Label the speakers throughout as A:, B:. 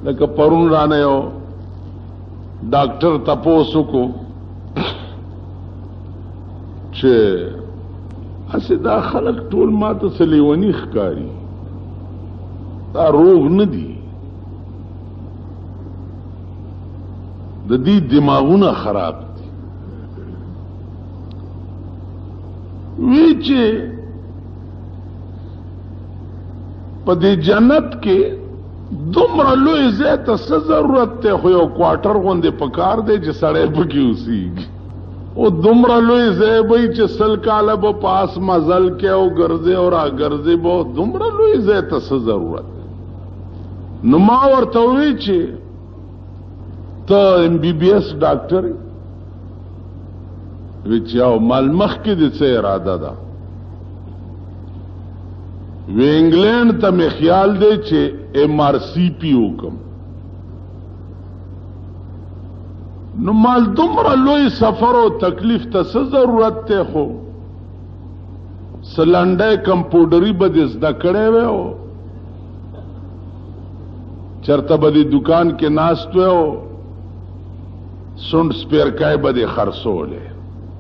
A: لکه پرون رانه یو ډاکټر تپوسو کو چې اسې دا خلک ټول ماته سلیونی ښکاري، دا روغ نه دي، د دې دماغونه خراب دي. وی چې په دې جنت کې دومره لوی ځای ته څه ضرورت دی، خو یو کوارټر غوندې پکار دی چې سړی پکې اوسېږي. او دومره لوی ځای به چې سل کاله به پاس مزل کې او ګرځې او را ګرځې به، دومره لوی ځای ته څه ضرورت دی؟ نو ما ورته ووی چې ته MBBS ډاکټر یې؟ وی چې او مال مخکې دې څه اراده ده؟ وی انګلینډ ته مې خیال دی چې MRCP وکم. نو مال دومره لوی سفر او تکلیف ته څه ضرورت دی؟ خو سلنډی کمپوډري به دې زده کړی وی او چرته به دې دکان کې ناست وی او سونډ سپیرکای به دې خرڅولی.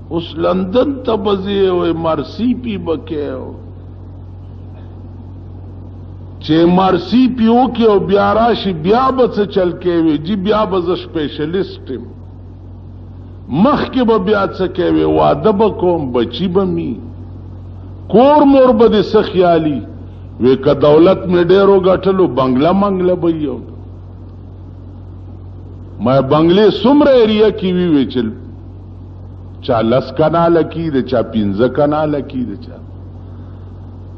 A: اوس لندن ته به ځې او MRCP به کې چې MRCP وکړي او بیا راشي بیا به څه چل کوي؟ جی بیا به زه سپیشلیسټ یم، مخکې به بیا څه کوي؟ واده به کوم، بچی به می، کور مور به دې څه خیالي؟ وی که دولت مې ډېرو ګټلو بنګله منګله به یو. ما بنګلې څومره ایریا کې وی چې چا 10 کناله کې د چا 15 کناله کې د چا.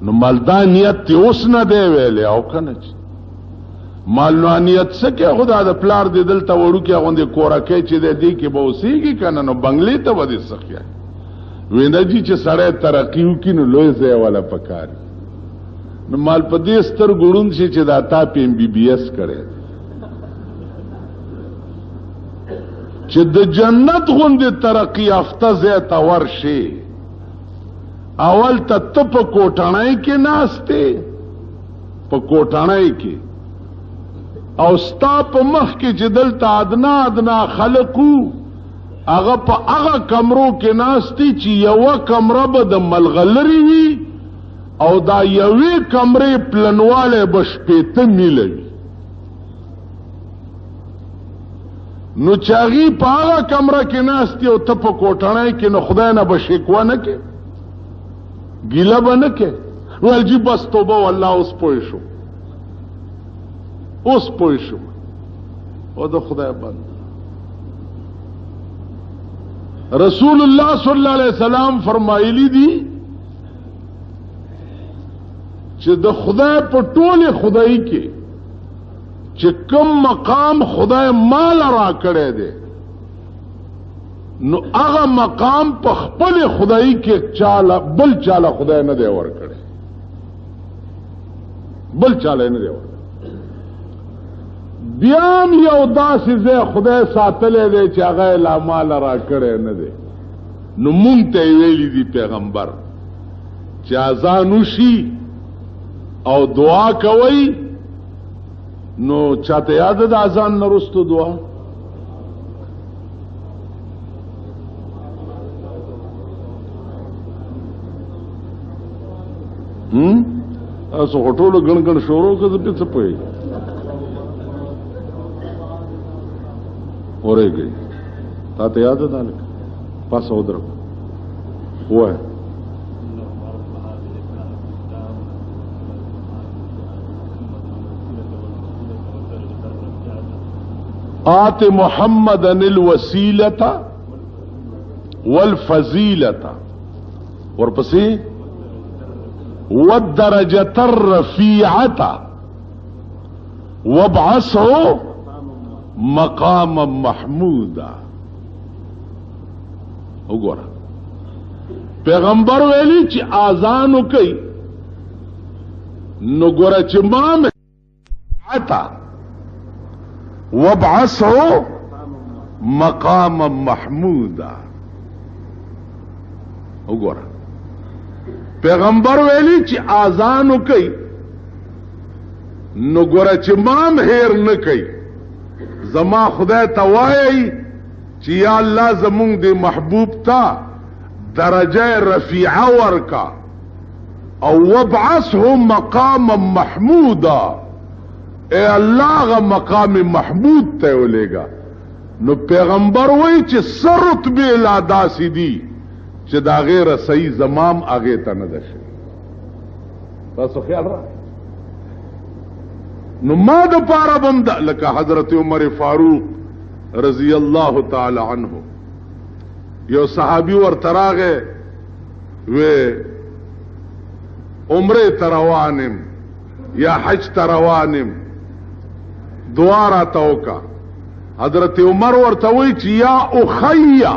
A: نو مالدا نیت ته اوس نه دی ویلې او کنه چې مال نو نیت څه کې خدا د پلار دې دلته وړو کې غوندې کورکې چې دې کې به اوسېږي کنه. نو بنگلې ته ودی سخیا ویندا جی چې سړی ترقی وکړي نو لوی ځای والا پکار. نو مال په دې ستر ګړون شي چې دا تا په MBBS کړي چې د جنت غوندې ترقی یافته ځای ته ورشي. اول ته ته په کوټنۍ کې ناستې، په کوټنۍ کې، او ستا په مخ کې چې دلته ادنا خلقو هغه په هغه کمرو کې ناستې چې یوه کمره به د ملغلرې وي او دا یوې کمرې پلنوالی به 80 میله وي. نو چې هغې په هغه کمره کې ناستې او ته په کوټنۍ کې، نو خدای نه به شکوه نه کې، گیله به نه کې؟ ویل جی بس توبه والله اوس پوه شو، اوس پوه شو. او د خدای بند رسول الله صلی الله علیه وسلم فرمایلی دي چې د خدای په ټوله خدای کې چې کوم مقام خدای مال را کړی دی، نو هغه مقام په خپل خدای کې چاله بل چاله خدای نه دی ور کړی، بل چاله نه دی ور. بیا یو داسې ځای خدای ساتلی دی چې هغه لا مال را کړی نه دی. نو مونږ ته ویلي دي پیغمبر چې اذان وشي او دعا کوي، نو چاته یاد ده اذان نه وروسته دعا؟ تاسو هټولو ګڼ ګڼ شورو که زه پې څه پوهېږم اورې گئی تا ته یاد ده لکه پاس ودرو ووایه آت محمدا الوسیلة والفضیلة ورپسې والدرجة الرفيعة وابعثه مقاما محمودا. وګوره پیغمبر ویلي چې اذان وکړي، نو ګوره چې ما عطا وابعثه مقاما محمودا. وګوره پیغمبر ویلي چې اذان وکړي، نو ګوره چې مام هیر نه کوي زما خدای ته وایي چې یا الله زمونږ د محبوب ته درجه رفیعه ورکا او وابعثه مقاما محمودا اے الله غ مقام محمود ته ولېګا نو پیغمبر وایي چې سرت به لا داسې دي چې دا غیر صحیح زمام هغه ته نه ده شوی. تاسو خیال را نو ما د پاره بم ده لکه حضرت عمر فاروق رضی الله تعالی عنہ یو صحابی ورته راغی وی عمره ته روانم یا حج ته روانم دعا راته وکړه. حضرت عمر ورته وی چې یا اخیا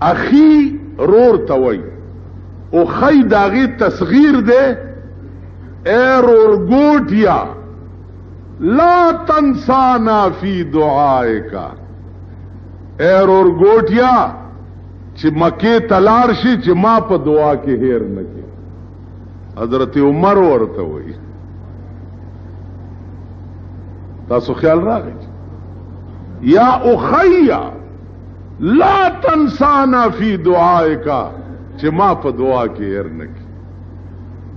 A: اخی رور ته وی اخی داغی تصغیر دے اے رور گوٹیا لا تنسانا فی دعائکا اے رور گوٹیا چې مکه تلار شي چې ما په دعا کې هیر نه کې. حضرت عمر ورته وی تاسو خیال راغی یا اخیا لا تنسانا فی دعائکا چې ما په دعا کې هیر نه کې.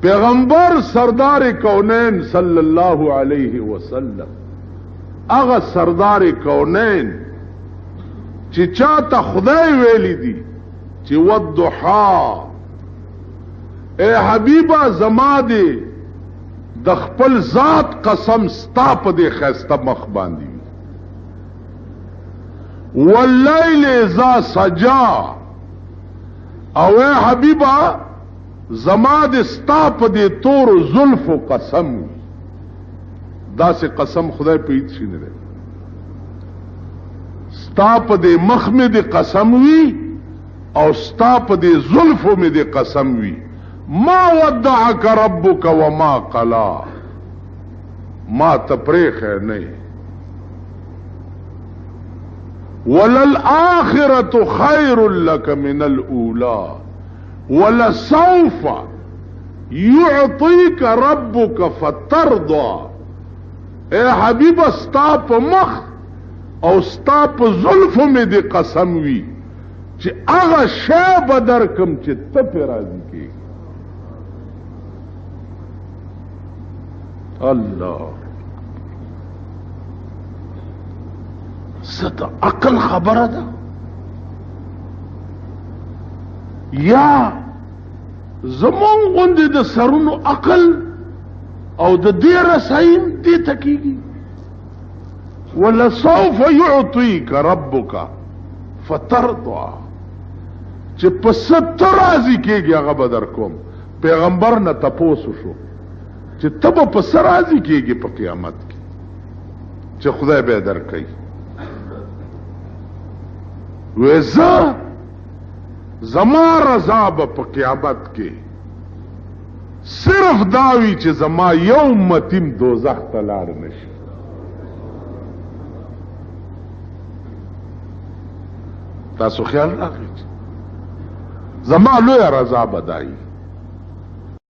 A: پیغمبر سردار کونین صلی الله علیه وسلم هغه سردار کونین چې چاته خدای ویلی دی چې والضحا اے حبیبا زما دی د خپل ذات قسم ستا په دې خسته مخ باندې واللیل اذا سجا او اے حبیبا زما د ستا په دې تور زلف و قسم دا سه قسم خدای په هیڅ شي نه ستا په دې مخ مې د قسم وی او ستا په دې زلف مې د قسم وی ما ودعك ربك وما قلا ما تپریخ نه وللآخرة خير لك من الأولى ولسوف يعطيك ربك فترضى اے حبیب ستا په مخ او ستا په زلفو مې د قسم وی چې هغه شی به درکم چې ته پې راضي کېږي. الله څه د عقل خبره ده یا زمون غوندې د سرونو عقل او د دې رسایم دې ته کېږي. ولسوف يعطيك ربك فترضى چې په څه ته راضي کېږي هغه به درکوم. پیغمبر نه تپوسو شو چې ته به په څه راضي کېږي په قیامت کې چې خدای به درکوي. وی زه زما رضا به په قیامت کې صرف داوی چې زما یو امتیم دوزخ ته لاړ نشي. تاسو خیال راغی زما لویه رضا به دایي